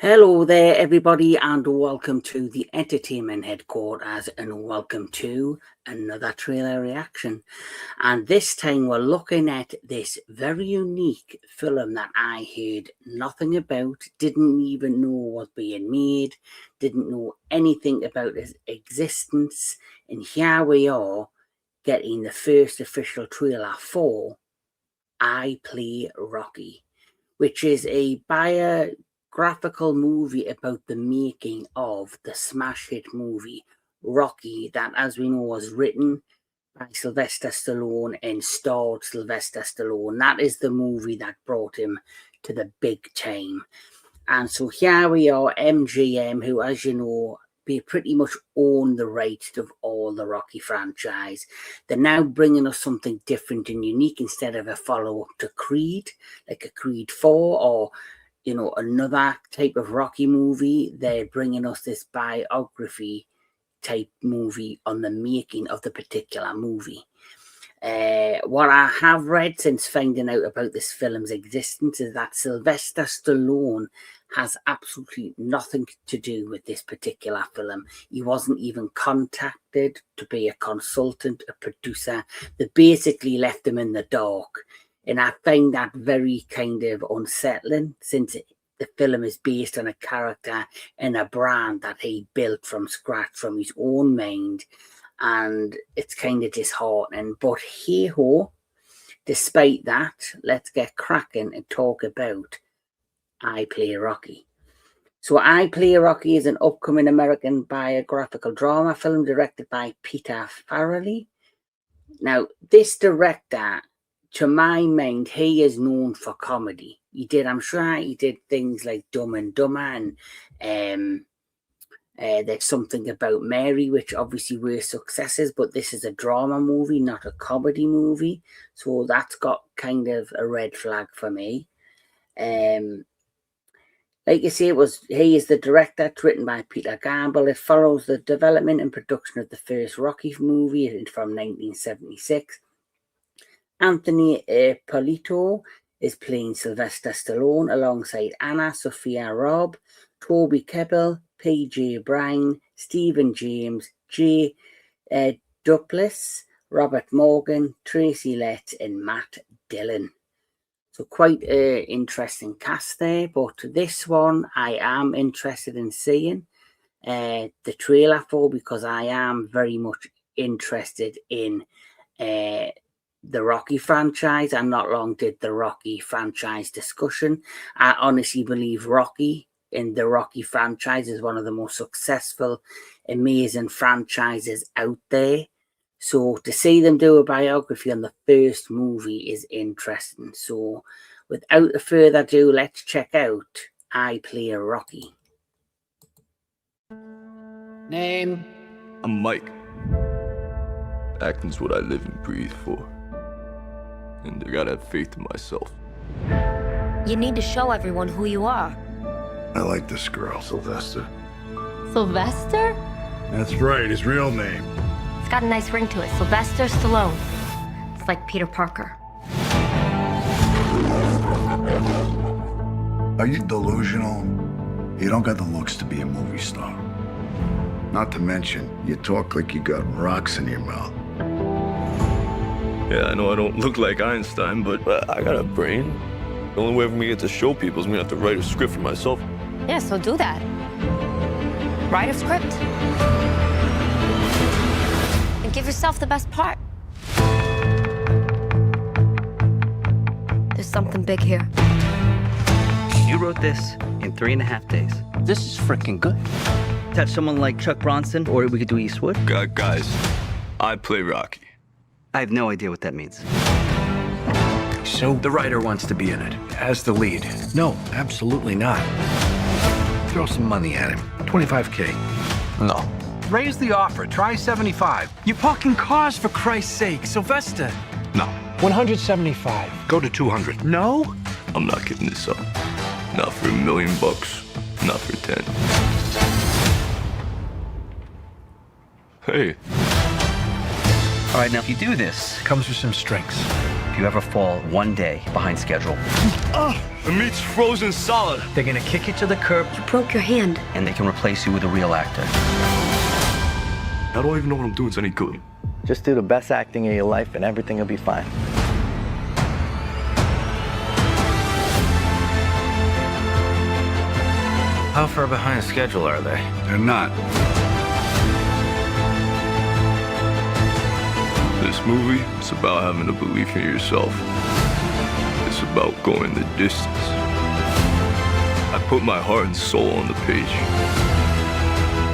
Hello there everybody, and welcome to the entertainment headquarters, and welcome to another trailer reaction. And this time we're looking at this very unique film that I heard nothing about, didn't even know was being made, didn't know anything about its existence, and here we are getting the first official trailer for I Play Rocky, which is a biographical movie about the making of the smash hit movie Rocky, that, as we know, was written by Sylvester Stallone and starred Sylvester Stallone. That is the movie that brought him to the big time. And so here we are, MGM, who, as you know, they pretty much own the rights of all the Rocky franchise. They're now bringing us something different and unique instead of a follow-up to Creed, like a Creed 4 or, you know, another type of Rocky movie. They're bringing us this biography type movie on the making of the particular movie. What I have read since finding out about this film's existence is that Sylvester Stallone has absolutely nothing to do with this particular film. He wasn't even contacted to be a consultant, a producer. They basically left him in the dark. And I find that very kind of unsettling, since the film is based on a character and a brand that he built from scratch, from his own mind. And it's kind of disheartening. But hey-ho, despite that, let's get cracking and talk about I Play Rocky. So I Play Rocky is an upcoming American biographical drama film directed by Peter Farrelly. Now, this director, to my mind, he is known for comedy. I'm sure he did things like Dumb and Dumber and There's Something About Mary, which obviously were successes, but this is a drama movie, not a comedy movie. So that's got kind of a red flag for me. Like you say, he is the director. It's written by Peter Farrelly. It follows the development and production of the first Rocky movie from 1976. Anthony Ippolito is playing Sylvester Stallone alongside AnnaSophia Robb, Toby Kebbell, P.J. Byrne, Stephan James, Jay Duplass, Robert Morgan, Tracy Letts, and Matt Dillon. So quite an interesting cast there, but this one I am interested in seeing the trailer for, because I am very much interested in the Rocky franchise. I not long did the Rocky franchise discussion. I honestly believe Rocky in the Rocky franchise is one of the most successful, amazing franchises out there. So to see them do a biography on the first movie is interesting. So without further ado, let's check out I Play Rocky. Name? I'm Mike. Acting's what I live and breathe for. And I gotta have faith in myself. You need to show everyone who you are. I like this girl, Sylvester. Sylvester? That's right, his real name. It's got a nice ring to it. Sylvester Stallone. It's like Peter Parker. Are you delusional? You don't got the looks to be a movie star. Not to mention, you talk like you got rocks in your mouth. Yeah, I know I don't look like Einstein, but I got a brain. The only way for me to get to show people is me to have to write a script for myself. Yeah, so do that. Write a script. And give yourself the best part. There's something big here. You wrote this in 3.5 days. This is freaking good. To have someone like Chuck Bronson, or we could do Eastwood. Guys, I play Rocky. I have no idea what that means. So the writer wants to be in it, as the lead. No, absolutely not. Throw some money at him. $25K. No. Raise the offer. Try 75. You're parking cars, for Christ's sake, Sylvester. No. 175. Go to 200. No? I'm not giving this up. Not for $1 million. Not for 10. Hey. All right, now if you do this, Comes with some strings. if you ever fall one day behind schedule, The meat's frozen solid. they're gonna kick you to the curb You broke your hand. and they can replace you with a real actor. I don't even know what I'm doing's any good. Just do the best acting of your life and everything will be fine. How far behind schedule are they? They're not. This movie is about having a belief in yourself. It's about going the distance. I put my heart and soul on the page.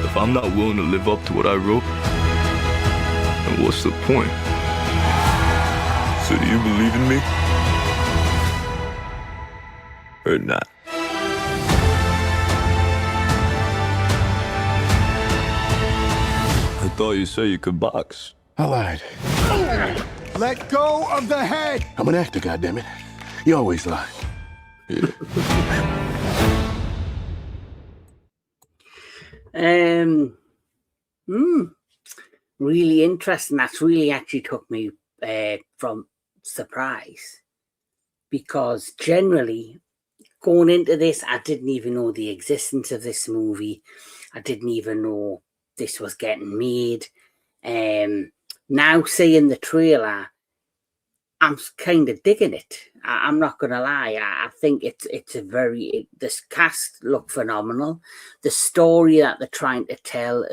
If I'm not willing to live up to what I wrote, then what's the point? So do you believe in me? Or not? I thought you said you could box. I lied. Let go of the head! I'm an actor, goddammit. You always lie. Really interesting. That's really actually took me from surprise, because generally going into this, I didn't even know the existence of this movie. I didn't even know this was getting made. Now seeing the trailer, I'm kind of digging it. I'm not gonna lie. I think it's a very this cast look phenomenal. The story that they're trying to tell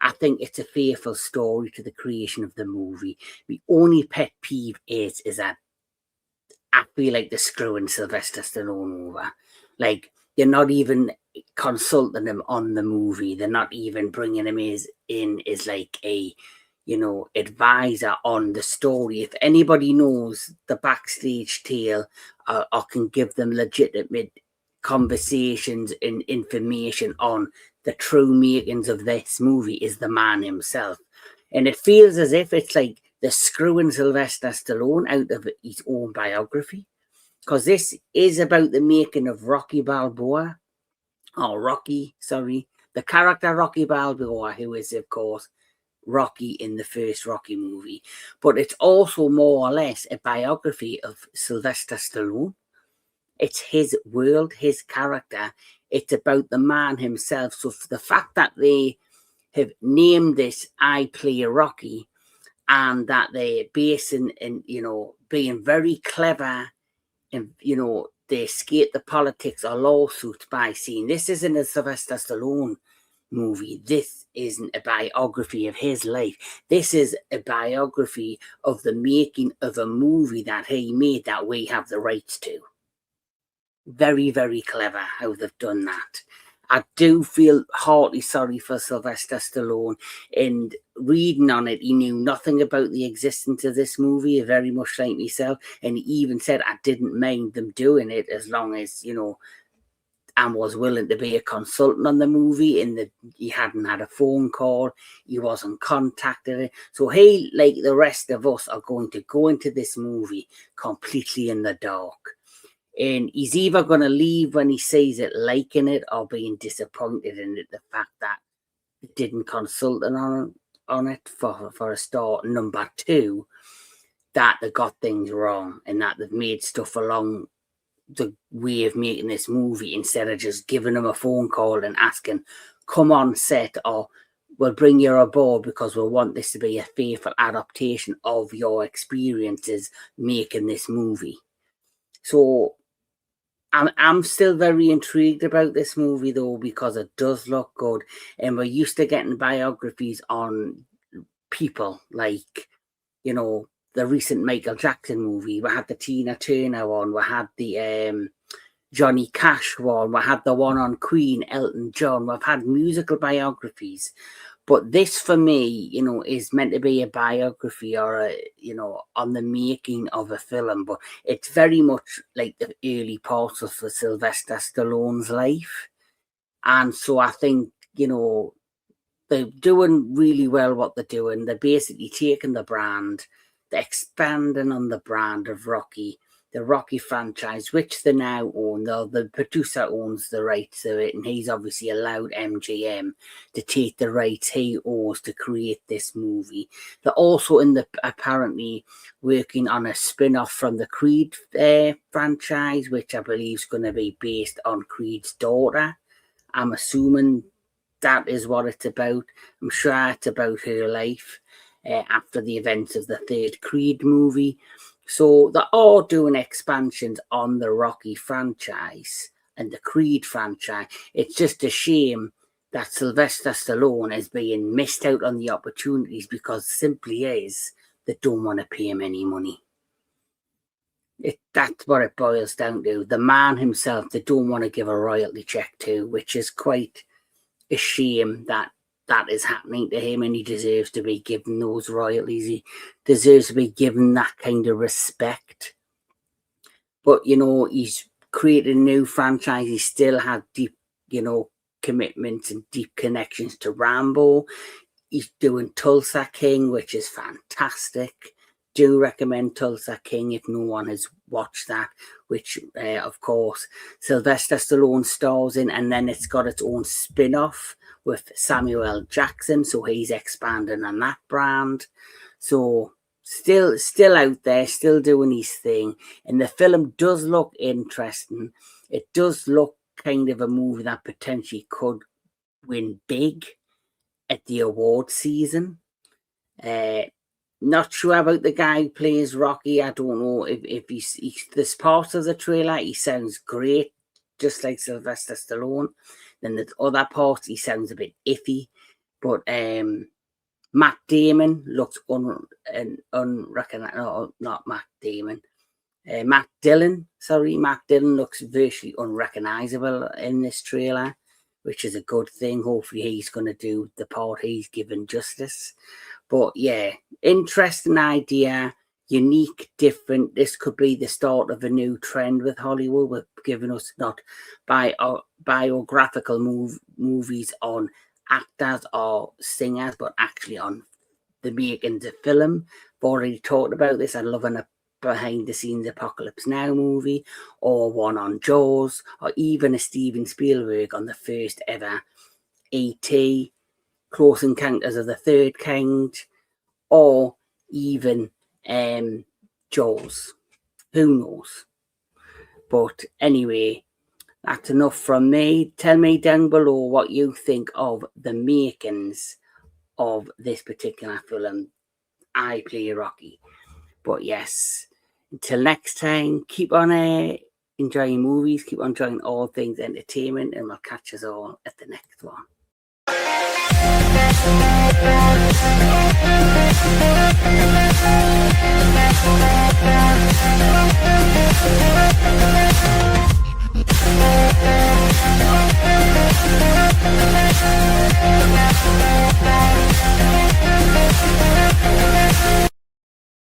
I think it's a faithful story to the creation of the movie. The only pet peeve is that I feel like they're screwing Sylvester Stallone over. Like, they're not even consulting him on the movie. They're not even bringing him in as like a, advisor on the story. If anybody knows the backstage tale or can give them legitimate conversations and information on the true makings of this movie, is the man himself. And it feels as if it's like they're screwing Sylvester Stallone out of his own biography, because this is about the making of Rocky Balboa, the character Rocky Balboa, who is, of course, Rocky in the first Rocky movie. But it's also more or less a biography of Sylvester Stallone. It's his world, his character. It's about the man himself. So for the fact that they have named this I Play Rocky, and that they're basing and, being very clever, and, they escape the politics or lawsuits by saying this isn't a Sylvester Stallone movie. This isn't a biography of his life. This is a biography of the making of a movie that he made that we have the rights to. Very, very clever how they've done that. I do feel heartily sorry for Sylvester Stallone. And reading on it, he knew nothing about the existence of this movie, very much like myself. And he even said, I didn't mind them doing it as long as, and was willing to be a consultant on the movie, and that he hadn't had a phone call, he wasn't contacted. So he, like the rest of us, are going to go into this movie completely in the dark. And he's either going to leave when he sees it, liking it, or being disappointed in it. The fact that he didn't consult on it for a start. Number two, that they got things wrong and that they've made stuff along the way of making this movie instead of just giving him a phone call and asking, come on set, or we'll bring you aboard because we want this to be a faithful adaptation of your experiences making this movie. So I'm still very intrigued about this movie, though, because it does look good. And we're used to getting biographies on people like, the recent Michael Jackson movie. We had the Tina Turner one. We had the Johnny Cash one. We had the one on Queen, Elton John. We've had musical biographies. But this, for me, is meant to be a biography or on the making of a film. But it's very much like the early parts of Sylvester Stallone's life. And so I think, they're doing really well what they're doing. They're basically taking the brand. expanding on the brand of Rocky, the Rocky franchise, which they now own. The producer owns the rights to it, and he's obviously allowed MGM to take the rights he owns to create this movie. They're also apparently working on a spin-off from the Creed franchise, which I believe is going to be based on Creed's daughter. I'm assuming that is what it's about. I'm sure it's about her life after the events of the third Creed movie. So they're all doing expansions on the Rocky franchise and the Creed franchise. It's just a shame that Sylvester Stallone is being missed out on the opportunities because simply is they don't want to pay him any money. That's what it boils down to. The man himself, they don't want to give a royalty check to, which is quite a shame that is happening to him, and he deserves to be given those royalties. He deserves to be given that kind of respect. But, you know, he's created a new franchise. He still had deep, you know, commitments and deep connections to Rambo. He's doing Tulsa King, which is fantastic. Do recommend Tulsa King if no one has watched that, which, of course, Sylvester Stallone stars in, and then it's got its own spin-off with Samuel Jackson, so he's expanding on that brand. So still out there, still doing his thing, and the film does look interesting. It does look kind of a movie that potentially could win big at the award season. Not sure about the guy who plays Rocky. I don't know if he's this part of the trailer. He sounds great, just like Sylvester Stallone. Then the other part, he sounds a bit iffy. But Matt Damon looks unrecognizable. No, not Matt Damon. Matt Dillon. Sorry, Matt Dillon looks virtually unrecognizable in this trailer, which is a good thing. Hopefully he's going to do the part he's given justice. But yeah, interesting idea, unique, different. This could be the start of a new trend with Hollywood. We're giving us not biographical movies on actors or singers, but actually on the making of film. I've already talked about this. I'd love a behind-the-scenes Apocalypse Now movie, or one on Jaws, or even a Steven Spielberg on the first ever E.T., Close Encounters of the Third Kind, or even Jaws. Who knows? But anyway, that's enough from me. Tell me down below what you think of the makings of this particular film, I Play Rocky. But yes, until next time, keep on enjoying movies, keep on enjoying all things entertainment, and we'll catch us all at the next one. We'll be right back.